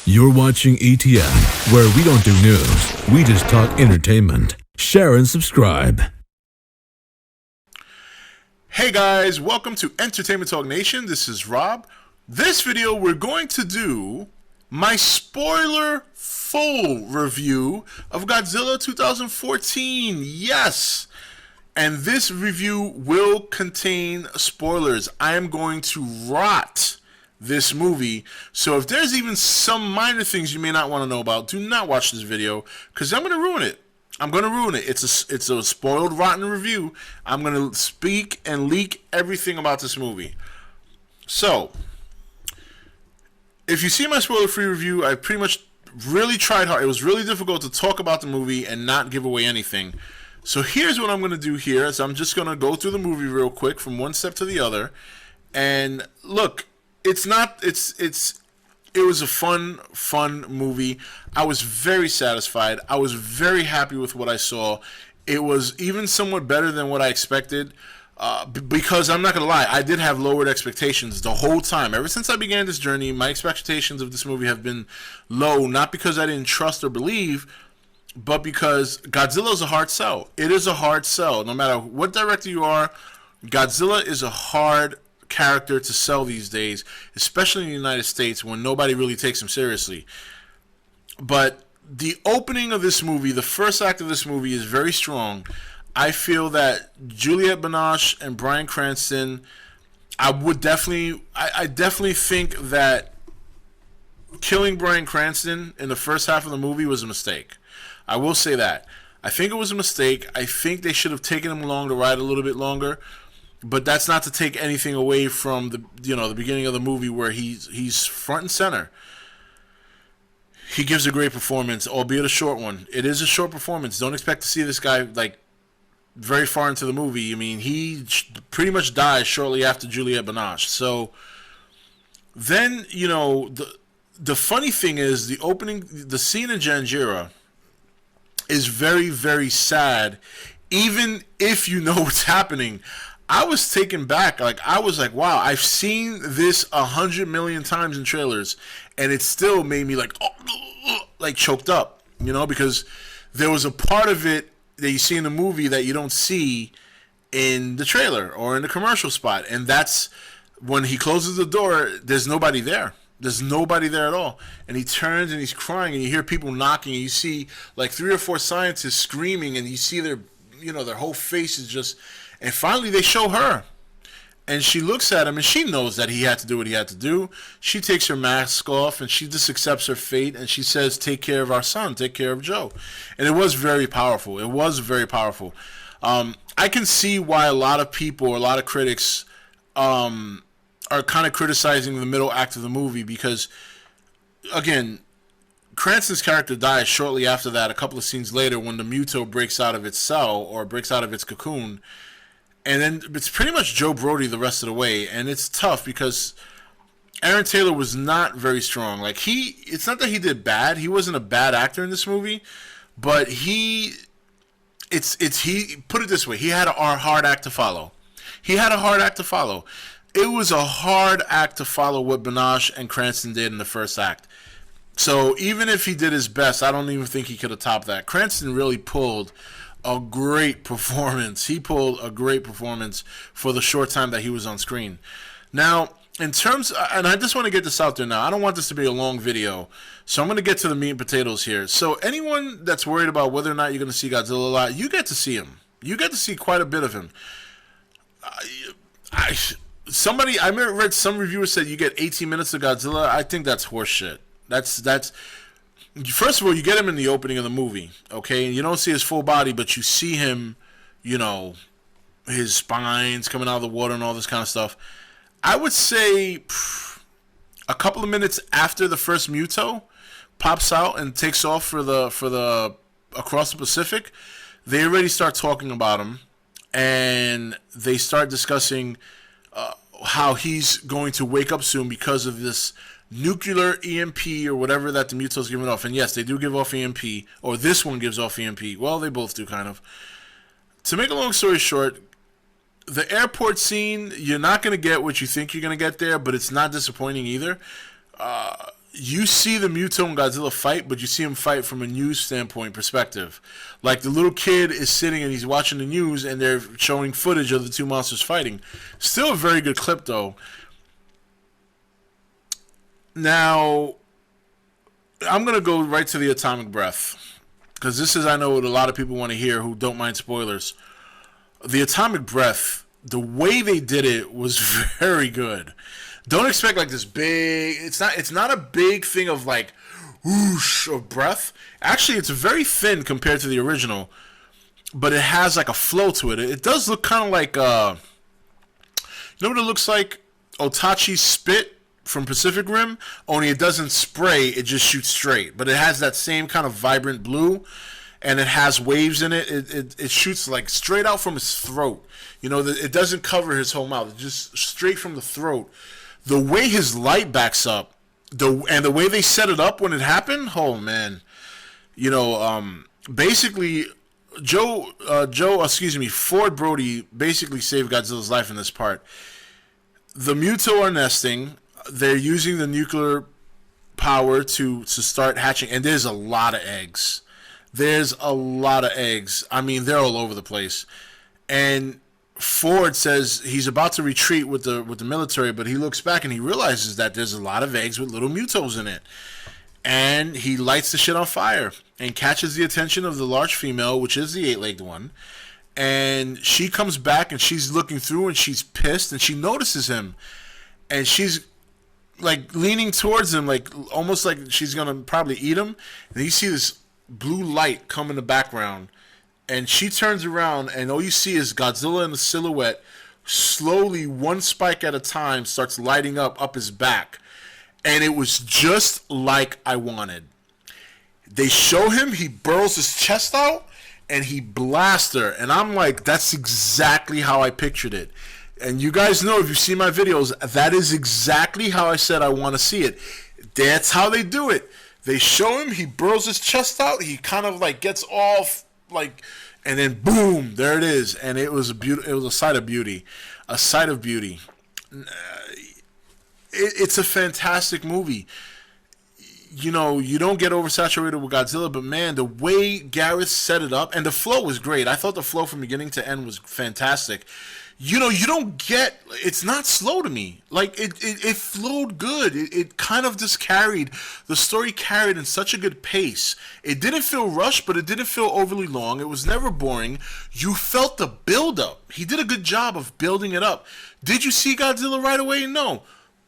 You're watching E.T.N, where we don't do news, we just talk entertainment. Share and subscribe. Hey guys, welcome to Entertainment Talk Nation. This is Rob. This video we're going to do my spoiler full review of Godzilla 2014. Yes! And this review will contain spoilers. I am going to rot this movie. So if there's even some minor things you may not want to know about, do not watch this video because I'm going to ruin it. I'm going to ruin it. It's a spoiled, rotten review. I'm going to speak and leak everything about this movie. So, if you see my spoiler-free review, I pretty much really tried hard. It was really difficult to talk about the movie and not give away anything. So here's what I'm going to do here. So I'm just going to go through the movie real quick from one step to the other. And look, it was a fun movie. I was very satisfied. I was very happy with what I saw. It was even somewhat better than what I expected. Because I'm not going to lie, I did have lowered expectations the whole time. Ever since I began this journey, my expectations of this movie have been low, not because I didn't trust or believe, but because Godzilla is a hard sell. It is a hard sell. No matter what director you are, Godzilla is a hard character to sell these days, especially in the United States when nobody really takes him seriously. But the opening of this movie, the first act of this movie is very strong. I feel that Juliette Binoche and Bryan Cranston, I definitely think that killing Bryan Cranston in the first half of the movie was a mistake. I will say that. I think it was a mistake. I think they should have taken him along to ride a little bit longer. But that's not to take anything away from the beginning of the movie where he's front and center. He gives a great performance, albeit a short one. It is a short performance. Don't expect to see this guy like very far into the movie. I mean, he pretty much dies shortly after Juliette Binoche. So then, the funny thing is the scene in Janjira is very, very sad, even if you know what's happening. I was taken back. I was like, wow, I've seen this 100 million times in trailers, and it still made me like choked up, because there was a part of it that you see in the movie that you don't see in the trailer or in the commercial spot, and that's when he closes the door. There's nobody there. There's nobody there at all, and he turns and he's crying, and you hear people knocking, and you see like 3 or 4 scientists screaming, and you see their whole face is just. And finally, they show her. And she looks at him, and she knows that he had to do what he had to do. She takes her mask off, and she just accepts her fate, and she says, take care of our son, take care of Joe. And it was very powerful. It was very powerful. I can see why a lot of people, a lot of critics are kind of criticizing the middle act of the movie because, again, Cranston's character dies shortly after that, a couple of scenes later, when the Muto breaks out of its cell or breaks out of its cocoon. And then it's pretty much Joe Brody the rest of the way. And it's tough because Aaron Taylor was not very strong. It's not that he did bad. He wasn't a bad actor in this movie. But he put it this way. He had a hard act to follow. It was a hard act to follow what Binoche and Cranston did in the first act. So even if he did his best, I don't even think he could have topped that. Cranston really pulled a great performance. He pulled a great performance for the short time that he was on screen. Now, and I just want to get this out there now. I don't want this to be a long video, so I'm going to get to the meat and potatoes here. So anyone that's worried about whether or not you're going to see Godzilla a lot, you get to see him. You get to see quite a bit of him. I read some reviewers said you get 18 minutes of Godzilla. I think that's horseshit. That's first of all, you get him in the opening of the movie, okay? And you don't see his full body, but you see him, his spines coming out of the water and all this kind of stuff. I would say a couple of minutes after the first Muto pops out and takes off for the across the Pacific, they already start talking about him, and they start discussing how he's going to wake up soon because of this nuclear EMP or whatever that the Muto's giving off. And yes, they do give off EMP, or this one gives off EMP. Well, they both do, kind of. To make a long story short, the airport scene, you're not going to get what you think you're going to get there, but it's not disappointing either. you see the Muto and Godzilla fight, but you see him fight from a news standpoint perspective. Like the little kid is sitting and he's watching the news and they're showing footage of the two monsters fighting. Still a very good clip though. Now, I'm going to go right to the atomic breath. Because this is, I know, what a lot of people want to hear who don't mind spoilers. The atomic breath, the way they did it was very good. Don't expect like this big. It's not a big thing of like whoosh of breath. Actually, it's very thin compared to the original, but it has like a flow to it. It does look kind of like you know what it looks like? Otachi's spit from Pacific Rim. Only it doesn't spray; it just shoots straight. But it has that same kind of vibrant blue, and it has waves in it. It shoots like straight out from his throat. You know, it doesn't cover his whole mouth. It's just straight from the throat. The way his light backs up, and the way they set it up when it happened, oh man, you know, basically, Ford Brody basically saved Godzilla's life in this part. The Muto are nesting. They're using the nuclear power to start hatching, and there's a lot of eggs. There's a lot of eggs. I mean, they're all over the place, and Ford says he's about to retreat with the military, but he looks back and he realizes that there's a lot of eggs with little Mutos in it. And he lights the shit on fire and catches the attention of the large female, which is the 8-legged one. And she comes back and she's looking through and she's pissed and she notices him. And she's like leaning towards him, like almost like she's going to probably eat him. And you see this blue light come in the background. And she turns around, and all you see is Godzilla in the silhouette, slowly, one spike at a time, starts lighting up his back. And it was just like I wanted. They show him, he burrows his chest out, and he blasts her. And I'm like, that's exactly how I pictured it. And you guys know, if you see my videos, that is exactly how I said I want to see it. That's how they do it. They show him, he burrows his chest out, he kind of like gets off, like, and then boom, there it is, and it was a sight of beauty, It's a fantastic movie. You know, you don't get oversaturated with Godzilla, but man, the way Gareth set it up, and the flow was great. I thought the flow from beginning to end was fantastic. You know, you don't get, it's not slow to me. Like, it flowed good. It kind of just carried, the story carried in such a good pace. It didn't feel rushed, but it didn't feel overly long. It was never boring. You felt the build-up. He did a good job of building it up. Did you see Godzilla right away? No.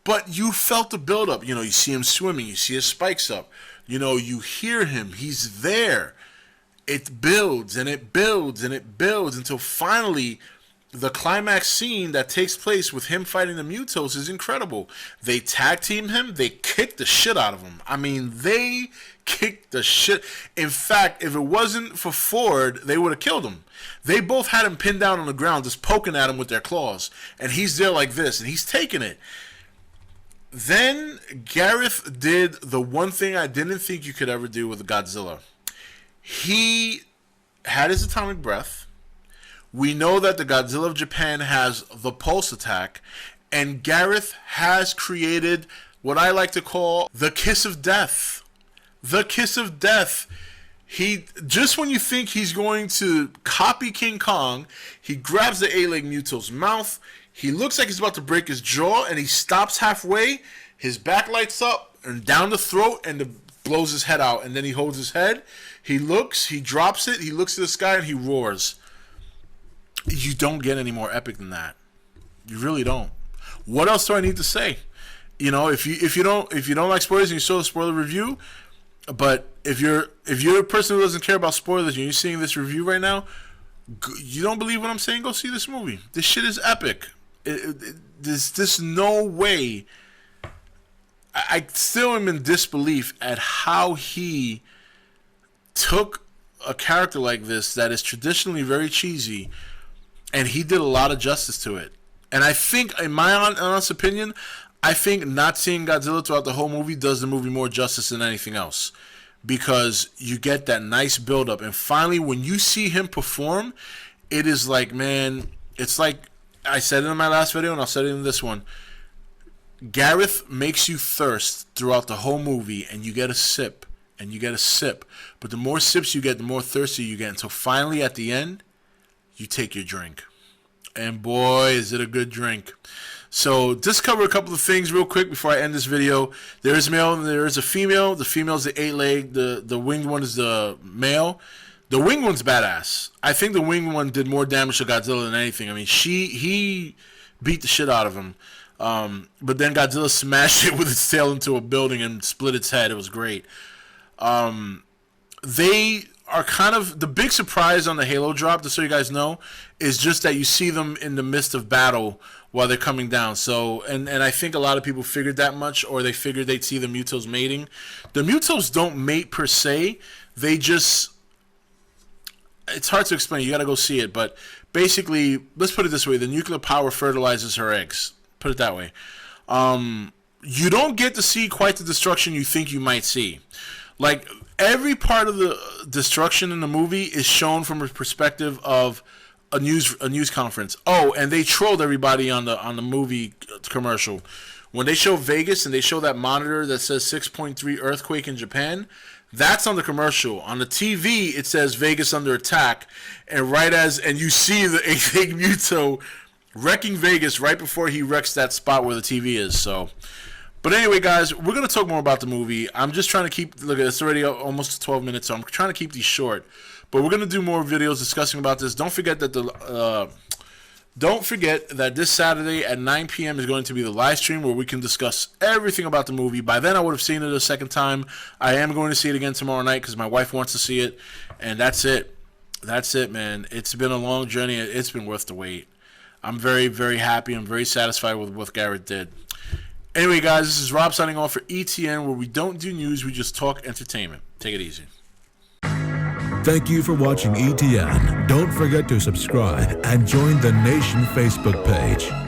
But you felt the build-up. You know, you see him swimming. You see his spikes up. You know, you hear him. He's there. It builds, and it builds, and it builds until finally the climax scene that takes place with him fighting the Mutos is incredible. They tag team him. They kick the shit out of him. I mean, they kicked the shit. In fact, if it wasn't for Ford, they would have killed him. They both had him pinned down on the ground, just poking at him with their claws. And he's there like this, and he's taking it. Then Gareth did the one thing I didn't think you could ever do with Godzilla. He had his atomic breath. We know that the Godzilla of Japan has the pulse attack, and Gareth has created what I like to call the kiss of death. The kiss of death. He, just when you think he's going to copy King Kong, he grabs the 8-legged Muto's mouth. He looks like he's about to break his jaw, and he stops halfway. His back lights up and down the throat, and blows his head out. And then he holds his head. He looks. He drops it. He looks to the sky, and he roars. You don't get any more epic than that. You really don't. What else do I need to say? You know, if you don't like spoilers and you saw the spoiler review, but if you're a person who doesn't care about spoilers and you're seeing this review right now, you don't believe what I'm saying, go see this movie. This shit is epic. There's no way. I still am in disbelief at how he took a character like this that is traditionally very cheesy, and he did a lot of justice to it. And I think, in my honest opinion, I think not seeing Godzilla throughout the whole movie does the movie more justice than anything else. Because you get that nice build-up. And finally, when you see him perform, it is like, man, it's like, I said it in my last video and I'll say it in this one. Gareth makes you thirst throughout the whole movie, and you get a sip, and you get a sip. But the more sips you get, the more thirsty you get. Until finally, at the end, you take your drink. And boy, is it a good drink. So just cover a couple of things real quick before I end this video. There is male and there is a female. The female is the 8-leg. The winged one is the male. The winged one's badass. I think the winged one did more damage to Godzilla than anything. I mean, he beat the shit out of him. But then Godzilla smashed it with its tail into a building and split its head. It was great. They are kind of the big surprise on the Halo drop, just so you guys know, is just that you see them in the midst of battle while they're coming down. So, and I think a lot of people figured that much, or they figured they'd see the Mutos mating. The Mutos don't mate per se. They just, it's hard to explain. You got to go see it. But basically, let's put it this way: the nuclear power fertilizes her eggs. Put it that way. You don't get to see quite the destruction you think you might see. Like, every part of the destruction in the movie is shown from a perspective of a news conference. Oh, and they trolled everybody on the movie commercial. When they show Vegas and they show that monitor that says 6.3 earthquake in Japan, that's on the commercial. On the TV, it says Vegas under attack, and you see the 8-leg Muto wrecking Vegas right before he wrecks that spot where the TV is. So, but anyway, guys, we're going to talk more about the movie. I'm just trying to keep, look, it's already almost 12 minutes, so I'm trying to keep these short. But we're going to do more videos discussing about this. Don't forget that this Saturday at 9 p.m. is going to be the live stream where we can discuss everything about the movie. By then, I would have seen it a second time. I am going to see it again tomorrow night because my wife wants to see it. And that's it. That's it, man. It's been a long journey. It's been worth the wait. I'm very, very happy. I'm very satisfied with what Garrett did. Anyway, guys, this is Rob signing off for E.T.N, where we don't do news, we just talk entertainment. Take it easy. Thank you for watching E.T.N. Don't forget to subscribe and join the Nation Facebook page.